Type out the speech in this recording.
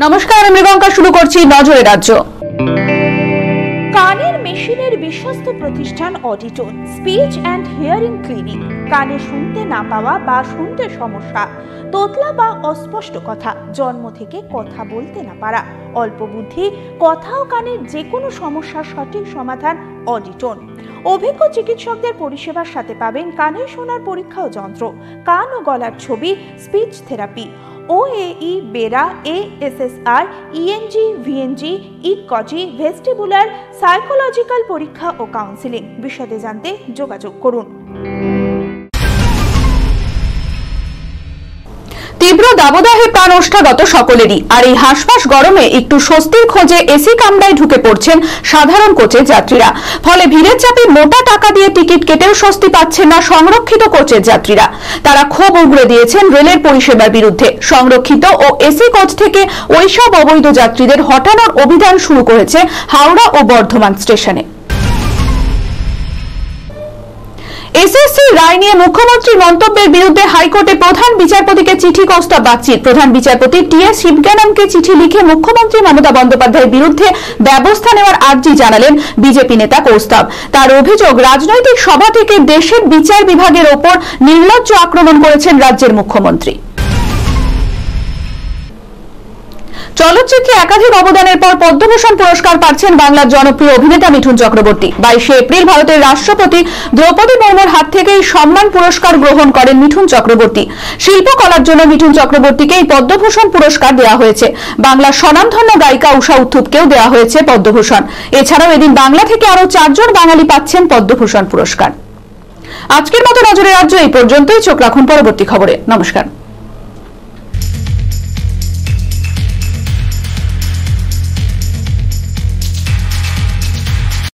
নমস্কার, আমি মৃগাঙ্কা। শুরু করছি নজরে রাজ্য। কানের মেশিনের বিশ্বস্ত প্রতিষ্ঠান অডিটন স্পিচ অ্যান্ড হিয়ারিং ক্লিনিক। কানে শুনতে না পাওয়া বা শুনতে সমস্যা, তোতলা বা অস্পষ্ট কথা, জন্ম থেকে কথা বলতে না পারা, অল্প বুদ্ধি, কথা ও কানের যে কোনো সমস্যার সঠিক সমাধান অডিটন। অভিজ্ঞ চিকিৎসকদের পরিষেবার সাথে পাবেন কানে শোনার পরীক্ষা ও যন্ত্র, কান ও গলার ছবি, speech therapy, OAE, BERA, ASSR, ENG, VNG, ইকজি, ভেস্টিবুলার, সাইকোলজিক্যাল পরীক্ষা ও কাউন্সিলিং। বিশদে জানতে যোগাযোগ করুন। তীব্র দাবদাহে প্রাণ ওষ্ঠাগত সকলেরই, আর এই হাঁসফাঁস গরমে একটু স্বস্তির খোঁজে এসি কামরায় ঢুকে পড়ছেন সাধারণ কোচের যাত্রীরা। ফলে ভিড়ের চাপে মোটা টাকা দিয়ে টিকিট কেটেও স্বস্তি পাচ্ছেন না সংরক্ষিত কোচের যাত্রীরা। তারা ক্ষোভ উগরে দিয়েছেন রেলের পরিষেবার বিরুদ্ধে। সংরক্ষিত ও এসি কোচ থেকে ওইসব অবৈধ যাত্রীদের হটানোর অভিযান শুরু করেছে হাওড়া ও বর্ধমান স্টেশনে। এসএসসি রায় নিয়ে মুখ্যমন্ত্রীর মন্তব্যের বিরুদ্ধে হাইকোর্টে প্রধান বিচারপতিকে চিঠি কৌস্তব বাগচির। প্রধান বিচারপতি TS শিবজ্ঞানমকে চিঠি লিখে মুখ্যমন্ত্রী মমতা বন্দ্যোপাধ্যায়ের বিরুদ্ধে ব্যবস্থা নেওয়ার আর্জি জানালেন বিজেপি নেতা কৌস্তব। তার অভিযোগ, রাজনৈতিক সভা থেকে দেশের বিচার বিভাগের ওপর নির্লজ্জ আক্রমণ করেছেন রাজ্যের মুখ্যমন্ত্রী। চলচ্চিত্রে একাধিক অবদানের পর পদ্মভূষণ পুরস্কার পাচ্ছেন বাংলার জনপ্রিয় অভিনেতা মিঠুন চক্রবর্তী। 22শে এপ্রিল ভারতের রাষ্ট্রপতি দ্রৌপদী মুর্মুর হাত থেকে এই সম্মান পুরস্কার গ্রহণ করেন মিঠুন চক্রবর্তী। শিল্পকলার জন্য মিঠুন চক্রবর্তীকে এই পদ্মভূষণ পুরস্কার দেওয়া হয়েছে। বাংলার স্বনামধন্য গায়িকা ঊষা উত্থুপকেও দেওয়া হয়েছে পদ্মভূষণ। এছাড়াও এদিন বাংলা থেকে আরও 4 জন বাঙালি পাচ্ছেন পদ্মভূষণ পুরস্কার। আজকের মতো নজরে রাজ্য এই পর্যন্তই। চোখ রাখুন পরবর্তী খবরে। নমস্কার।